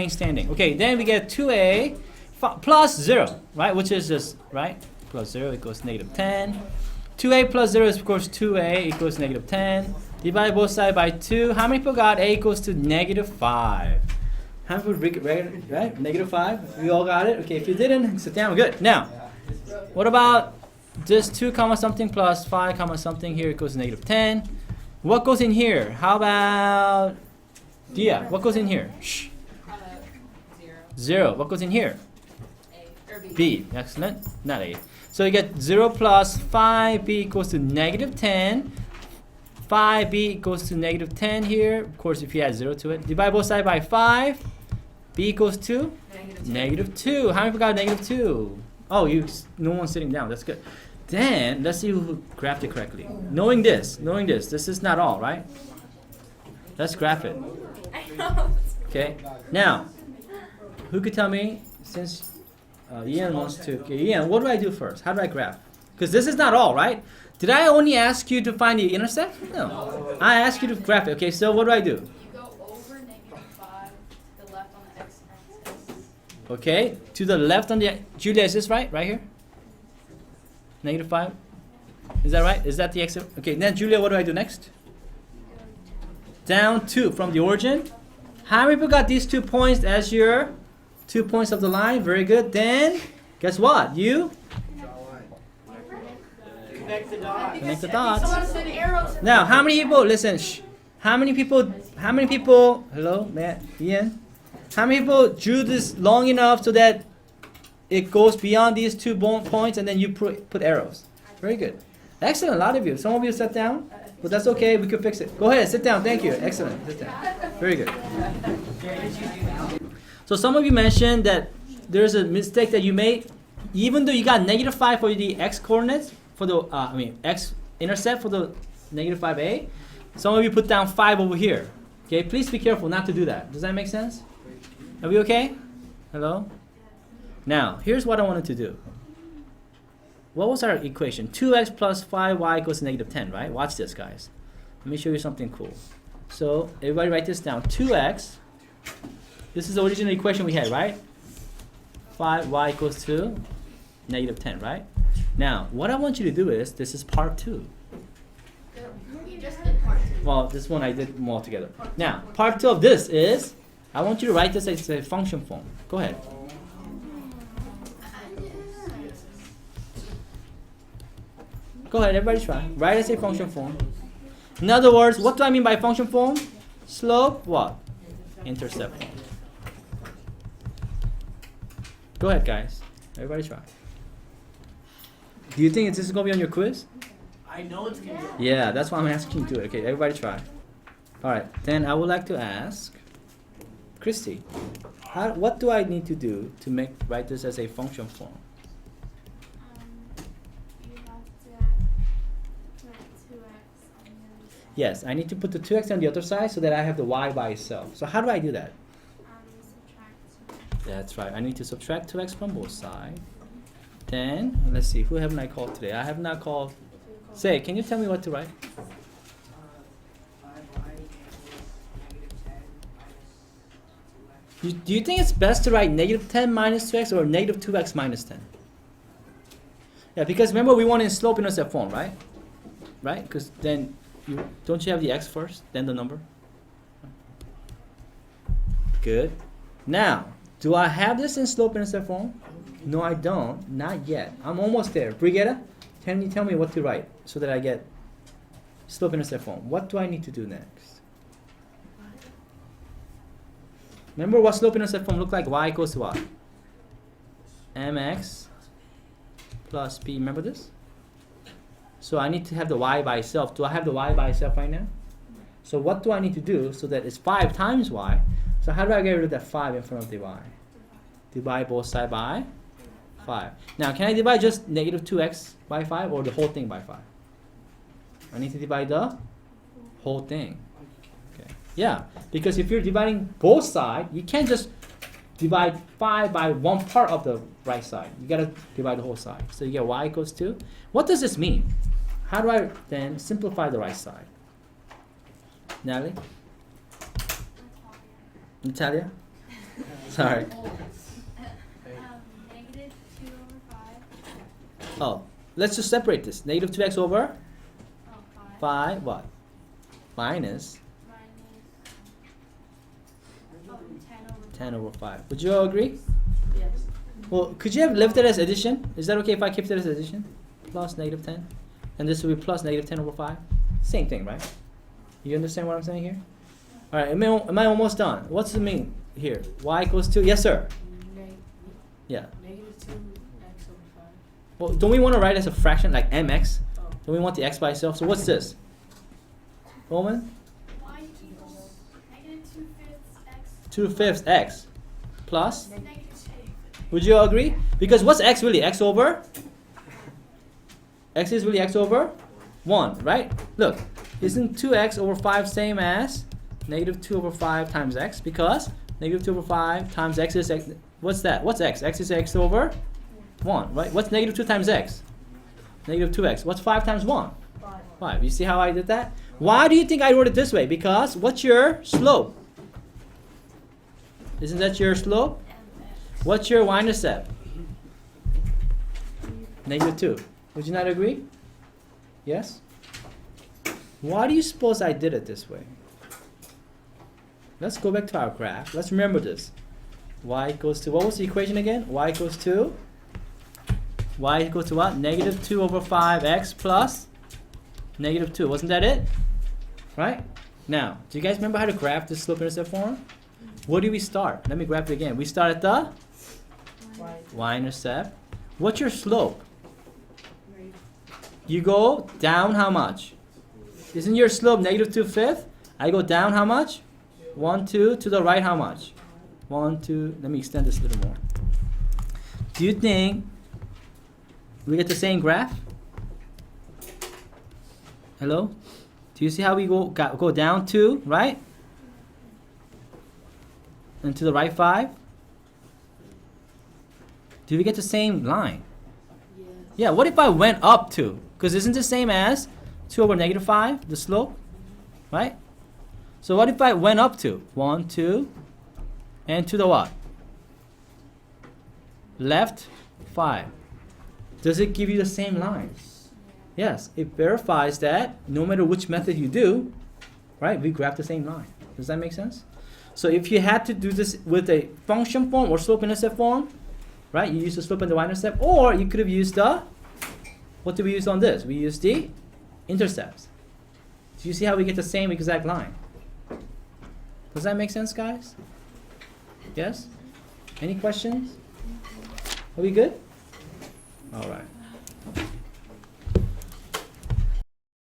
remain standing. Okay, then we get 2a plus 0, right? Which is just, right? Plus 0 equals negative 10. 2a plus 0 is, of course, 2a equals negative 10. Divide both sides by 2. How many people got a equals to negative 5? How many people, right? Negative 5? We all got it? Okay, if you didn't, sit down. Good. Now, what about this 2 comma something plus 5 comma something here equals negative 10? What goes in here? How about Dia? What goes in here? Shh. 0. What goes in here? B. Excellent. Not A. So you get 0 plus 5b equals to negative 10. 5b equals to negative 10 here. Of course, if you add 0 to it. Divide both sides by 5. B equals to? Negative 2. How many people got negative 2? Oh, no one's sitting down. That's good. Then, let's see who graphed it correctly. Knowing this, this is not all, right? Let's graph it. Okay. Now, who could tell me, since Ian wants to. Okay, Ian, what do I do first? How do I graph? Because this is not all, right? Did I only ask you to find the intercept? No. I asked you to graph it. Okay, so what do I do? You go over negative 5 to the left on the x-axis. Okay, to the left on the... Julia, is this right? Right here? Negative 5? Is that right? Is that the x? Okay, then Julia, what do I do next? Down 2 from the origin. How many people got these 2 points as your 2 points of the line? Very good. Then, guess what? You? Connect the dots. Now, how many people, listen, shh. How many people, hello, Matt, Ian? How many people drew this long enough so that it goes beyond these 2 points and then you put arrows? Very good. Excellent, a lot of you. Some of you sat down, but that's okay, we can fix it. Go ahead, sit down, thank you. Excellent, sit down. Very good. So some of you mentioned that there's a mistake that you made. Even though you got negative 5 for the x coordinates, for the, x-intercept for the negative 5a, some of you put down 5 over here. Okay, please be careful not to do that. Does that make sense? Are we okay? Hello? Now, here's what I wanted to do. What was our equation? 2x plus 5y equals negative 10, right? Watch this, guys. Let me show you something cool. So, everybody write this down. 2x, this is the original equation we had, right? 5y equals to negative 10, right? Now, what I want you to do is, this is part 2. You just did part 2. Well, this one I did them all together. Now, part 2 of this is, I want you to write this as a function form. Go ahead. Go ahead, everybody try. Write as a function form. In other words, what do I mean by function form? Slope, what? Intercept form. Go ahead, guys. Everybody try. Do you think this is going to be on your quiz? I know it's going to be. Yeah, that's why I'm asking you to do it. Okay, everybody try. All right, then I would like to ask Christy, what do I need to do to write this as a function form? You have to put 2x on the other side. Yes, I need to put the 2x on the other side so that I have the y by itself. So how do I do that? You subtract 2x. That's right. I need to subtract 2x from both sides. Then, let's see, who haven't I called today? I have not called. Say, can you tell me what to write? 5y equals negative 10 minus 2x. Do you think it's best to write negative 10 minus 2x or negative 2x minus 10? Yeah, because remember we want in slope intercept form, right? Right? Because then, don't you have the x first, then the number? Good. Now, do I have this in slope intercept form? No, I don't. Not yet. I'm almost there. Brigitte, can you tell me what to write so that I get slope intercept form? What do I need to do next? Remember what slope intercept form looked like? Y equals to what? Mx plus b. Remember this? So I need to have the y by itself. Do I have the y by itself right now? So what do I need to do so that it's 5 times y? So how do I get rid of that 5 in front of the y? Divide both sides by 5. Now, can I divide just negative 2x by 5 or the whole thing by 5? I need to divide the whole thing. Okay. Yeah, because if you're dividing both sides, you can't just divide 5 by one part of the right side. You got to divide the whole side. So you get y equals to. What does this mean? How do I then simplify the right side? Natalie? Natalia? Sorry. Negative 2 over 5. Oh, let's just separate this. Negative 2x over Oh, 5. 5, what? Minus Minus 10 over 10 over 5. Would you all agree? Yes. Well, could you have left it as addition? Is that okay if I kept it as addition? Plus negative 10. And this will be plus negative 10 over 5. Same thing, right? You understand what I'm saying here? Alright, am I almost done? What's the mean here? Y equals 2? Yes, sir. Yeah. Negative 2x over 5. Well, don't we want to write as a fraction like mx? Oh. Don't we want the x by itself? So what's this? Bowman? Y equals negative 2/5 x 2/5 x plus? negative 2. Would you all agree? Because what's x really? X over? X is really x over 1, right? Look, isn't 2x over 5 same as negative 2 over 5 times x? Because negative 2 over 5 times x is x. What's that? What's x? X is x over 1, right? What's negative 2 times x? Negative 2x. What's 5 times 1? 5. You see how I did that? Why do you think I wrote it this way? Because what's your slope? Isn't that your slope? What's your y-intercept? Negative 2. Would you not agree? Yes? Why do you suppose I did it this way? Let's go back to our graph. Let's remember this. Y equals to, what was the equation again? Y equals to what? Negative 2 over 5x plus negative 2. Wasn't that it? Right? Now, do you guys remember how to graph this slope-intercept form? Where do we start? Let me graph it again. We start at the y-intercept. What's your slope? You go down how much? Isn't your slope negative 2/5? I go down how much? 1, 2, to the right how much? 1, 2, let me extend this a little more. Do you think we get the same graph? Hello? Do you see how we go down 2, right? And to the right 5? Do we get the same line? Yes. Yeah, what if I went up 2? Because isn't the same as 2 over negative 5, the slope? Right? So what if I went up 2? 1, 2, and to the what? Left 5. Does it give you the same line? Yes, it verifies that no matter which method you do, right, we graph the same line. Does that make sense? So if you had to do this with a function form or slope-intercept form, right, you use the slope and the y-intercept, or you could have used the, what do we use on this? We use the intercepts. Do you see how we get the same exact line? Does that make sense, guys? Yes? Any questions? Are we good? All right.